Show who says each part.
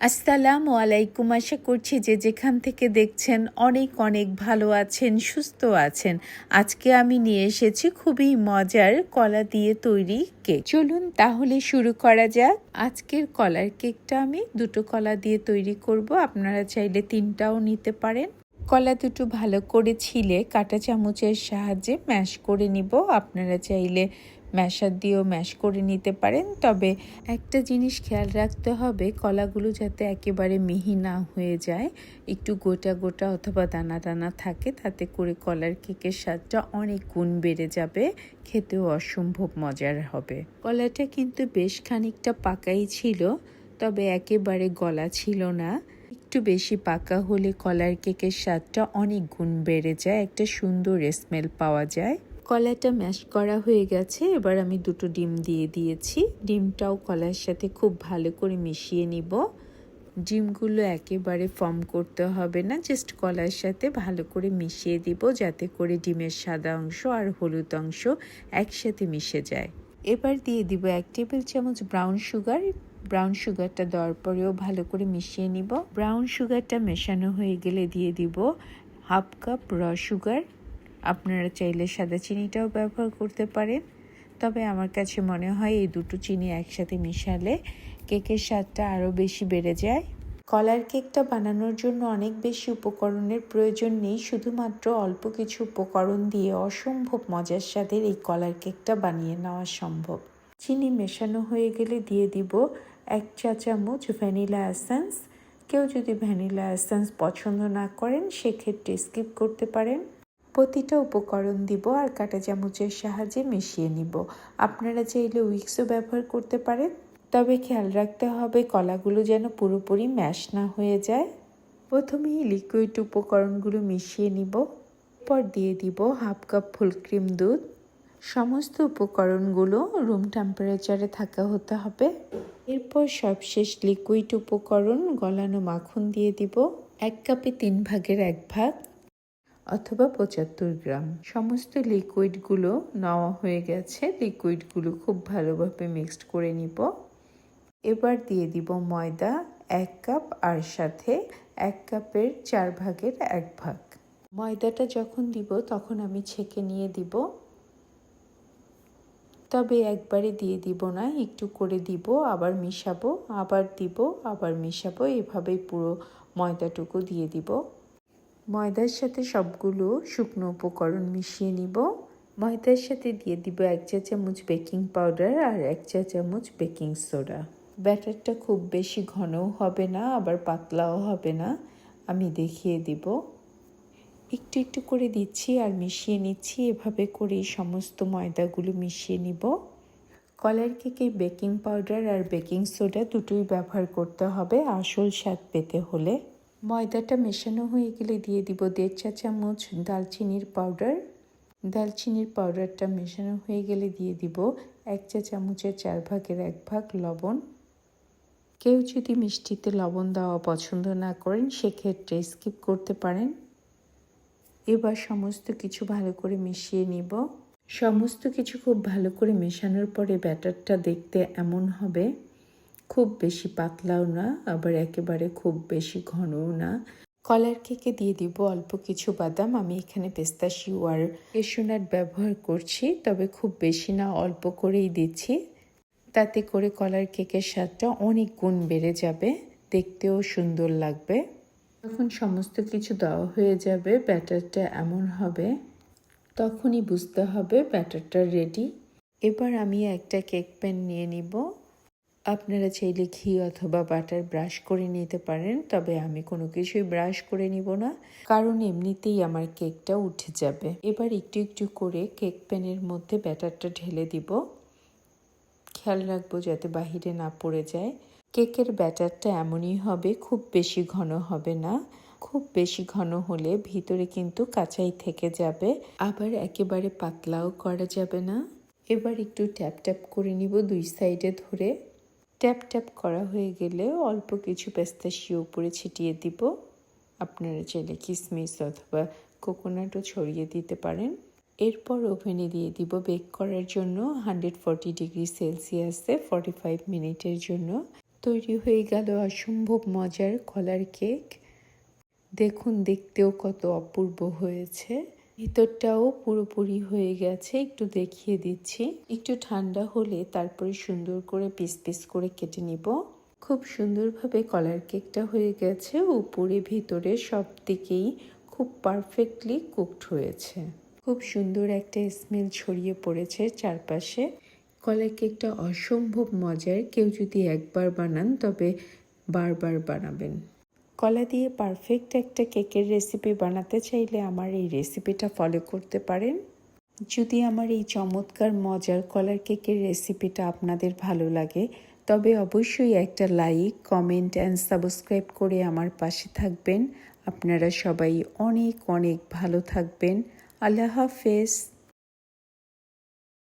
Speaker 1: আসসালামু আলাইকুম। আশা করছি যে যেখান থেকে দেখছেন অনেক অনেক ভালো আছেন, সুস্থ আছেন। আজকে আমি নিয়ে এসেছি খুবই মজার কলা দিয়ে তৈরি কেক। চলুন তাহলে শুরু করা যাক। আজকের কলার কেকটা আমি 2টো কলা দিয়ে তৈরি করব। আপনারা চাইলে 3টাও নিতে পারেন। কলা দুটো ভালো করে ছিলে কাঁটা চামচের সাহায্যে ম্যাশ করে নিব। আপনারা চাইলে ম্যাশার দিয়েও ম্যাশ করে নিতে পারেন, তবে একটা জিনিস খেয়াল রাখতে হবে, কলাগুলো যাতে একেবারে মিহি না হয়ে যায়, একটু গোটা গোটা অথবা দানা দানা থাকে, তাতে করে কলার কেকের স্বাদটা অনেক গুণ বেড়ে যাবে, খেতেও অসম্ভব মজার হবে। কলাটা কিন্তু বেশ খানিকটা পাকাই ছিল, তবে একেবারে গলা ছিল না। একটু বেশি পাকা হলে কলার কেকের স্বাদটা অনেক গুণ বেড়ে যায়, একটা সুন্দর স্মেল পাওয়া যায়। কলাটা ম্যাশ করা হয়ে গেছে, এবার আমি 2টো ডিম দিয়ে দিয়েছি। ডিমটাও কলার সাথে খুব ভালো করে মিশিয়ে নিব। ডিমগুলো একেবারে ফর্ম করতে হবে না, জাস্ট কলার সাথে ভালো করে মিশিয়ে দিব, যাতে করে ডিমের সাদা অংশ আর হলুদ অংশ একসাথে মিশে যায়। এবার দিয়ে দিব 1 টেবিল চামচ ব্রাউন সুগার। ব্রাউন সুগারটা দেওয়ার পরেও ভালো করে মিশিয়ে নিব। ব্রাউন সুগারটা মেশানো হয়ে গেলে দিয়ে দিব 1/2 কাপ র সুগার। আপনারা চাইলে সাদা চিনিটাও ব্যবহার করতে পারেন, তবে আমার কাছে মনে হয় এই 2টো চিনি একসাথে মিশালে কেকের স্বাদটা আরও বেশি বেড়ে যায়। কলার কেকটা বানানোর জন্য অনেক বেশি উপকরণের প্রয়োজন নেই, শুধুমাত্র অল্প কিছু উপকরণ দিয়ে অসম্ভব মজার স্বাদের এই কলার কেকটা বানিয়ে নেওয়া সম্ভব। চিনি মেশানো হয়ে গেলে দিয়ে দিব 1 চা চামচ ভ্যানিলা এসেন্স। কেউ যদি ভ্যানিলা এসেন্স পছন্দ না করেন সেক্ষেত্রে স্কিপ করতে পারেন। প্রতিটা উপকরণ দিব আর কাঁটা চামচের সাহায্যে মিশিয়ে নিব। আপনারা চাইলে উইক্সও ব্যবহার করতে পারেন, তবে খেয়াল রাখতে হবে কলাগুলো যেন পুরোপুরি ম্যাশ না হয়ে যায়। প্রথমেই লিকুইড উপকরণগুলো মিশিয়ে নিব, এরপর দিয়ে দিব 1/2 কাপ ফুল ক্রিম দুধ। সমস্ত উপকরণগুলো রুম টেম্পারেচারে থাকা হতে হবে। এরপর সবশেষ লিকুইড উপকরণ গলানো মাখন দিয়ে দিব। 1 কাপে 3 ভাগের 1 ভাগ অথবা 75 গ্রাম। সমস্ত লিকুইডগুলো নেওয়া হয়ে গেছে। লিকুইডগুলো খুব ভালোভাবে মিক্সড করে নিব। এবার দিয়ে দিব ময়দা 1 কাপ আর সাথে 1 কাপের 4 ভাগের 1 ভাগ। ময়দাটা যখন দিব তখন আমি ছেঁকে নিয়ে দিব, তবে একবারে দিয়ে দিব না, একটু করে দিব, আবার মিশাবো, আবার দিব, আবার মিশাবো, এভাবেই পুরো ময়দাটুকু দিয়ে দিব। ময়দার সাথে সবগুলো শুকনো উপকরণ মিশিয়ে নিব। ময়দার সাথে দিয়ে দিব 1 চা চামচ বেকিং পাউডার আর 1 চা চামচ বেকিং সোডা। ব্যাটারটা খুব বেশি ঘনও হবে না, আবার পাতলাও হবে না, আমি দেখিয়ে দিব। একটু একটু করে দিচ্ছি আর মিশিয়ে নিচ্ছি, এভাবে করে সমস্ত ময়দাগুলো মিশিয়ে নিব। কলার কেকে বেকিং পাউডার আর বেকিং সোডা দুটোই ব্যবহার করতে হবে আসল স্বাদ পেতে হলে। ময়দাটা মেশানো হয়ে গেলে দিয়ে দিব 1.5 চা চামচ দারচিনির পাউডার। দারচিনির পাউডারটা মেশানো হয়ে গেলে দিয়ে দিব 1 চা চামচের 4 ভাগের 1 ভাগ লবণ। কেউ যদি মিষ্টিতে লবণ দেওয়া পছন্দ না করেন সেক্ষেত্রে স্কিপ করতে পারেন। এবার সমস্ত কিছু ভালো করে মিশিয়ে নিব। সমস্ত কিছু খুব ভালো করে মেশানোর পরে ব্যাটারটা দেখতে এমন হবে, খুব বেশি পাতলাও না, আবার একেবারে খুব বেশি ঘনও না। কলার কেকে দিয়ে দিব অল্প কিছু বাদাম। আমি এখানে পিস্তাশিও আর ক্যাশিউ নাট ব্যবহার করছি, তবে খুব বেশি না, অল্প করেই দিচ্ছি, তাতে করে কলার কেকের স্বাদটা অনেক গুণ বেড়ে যাবে, দেখতেও সুন্দর লাগবে। যখন সমস্ত কিছু দেওয়া হয়ে যাবে, ব্যাটারটা এমন হবে, তখনই বুঝতে হবে ব্যাটারটা রেডি। এবার আমি একটা কেক প্যান নিয়ে নিব। আপনারা চাইলে ঘি অথবা বাটার ব্রাশ করে নিতে পারেন, তবে আমি কোনো কিছুই ব্রাশ করে নিব না, কারণ এমনিতেই আমার কেকটা উঠে যাবে। এবার একটু একটু করে কেক প্যানের মধ্যে ব্যাটারটা ঢেলে দিব। খেয়াল রাখবো যাতে বাহিরে না পড়ে যায়। কেকের ব্যাটারটা এমনই হবে, খুব বেশি ঘন হবে না। খুব বেশি ঘন হলে ভিতরে কিন্তু কাঁচাই থেকে যাবে, আবার একেবারে পাতলাও করা যাবে না। এবার একটু ট্যাপ ট্যাপ করে নিব 2 সাইডে ধরে। ট্যাপ ট্যাপ করা হয়ে গেলে অল্প কিছু পিস্তাশিও উপরে ছিটিয়ে দিব। আপনারা চাইলে কিশমিশ অথবা কোকোনাটও ছড়িয়ে দিতে পারেন। এরপর ওভেনে দিয়ে দিব বেক করার জন্য 140 ডিগ্রি সেলসিয়াসে 45 মিনিটের জন্য। তৈরি হয়ে গেল অসম্ভব মজার কলার কেক। দেখুন দেখতেও কত অপূর্ব হয়েছে, ভিতরটাও পুরোপুরি হয়ে গেছে। একটু দেখিয়ে দিচ্ছি, একটু ঠান্ডা হলে তারপরে সুন্দর করে পিস পিস করে কেটে নিব। খুব সুন্দরভাবে কলার কেকটা হয়ে গেছে, উপরে ভিতরে সব দিকেই খুব পারফেক্টলি কুকড হয়েছে। খুব সুন্দর একটা স্মেল ছড়িয়ে পড়েছে চারপাশে। কলার কেকটা অসম্ভব মজার, কেউ যদি একবার বানান তবে বারবার বানাবেন। কলা দিয়ে পারফেক্ট একটা কেকের রেসিপি বানাতে চাইলে আমার এই রেসিপিটা ফলো করতে পারেন। যদি আমার এই চমৎকার মজার কলার কেকের রেসিপিটা আপনাদের ভালো লাগে তবে অবশ্যই একটা লাইক, কমেন্ট অ্যান্ড সাবস্ক্রাইব করে আমার পাশে থাকবেন। আপনারা সবাই অনেক অনেক ভালো থাকবেন। আল্লাহ হাফেজ।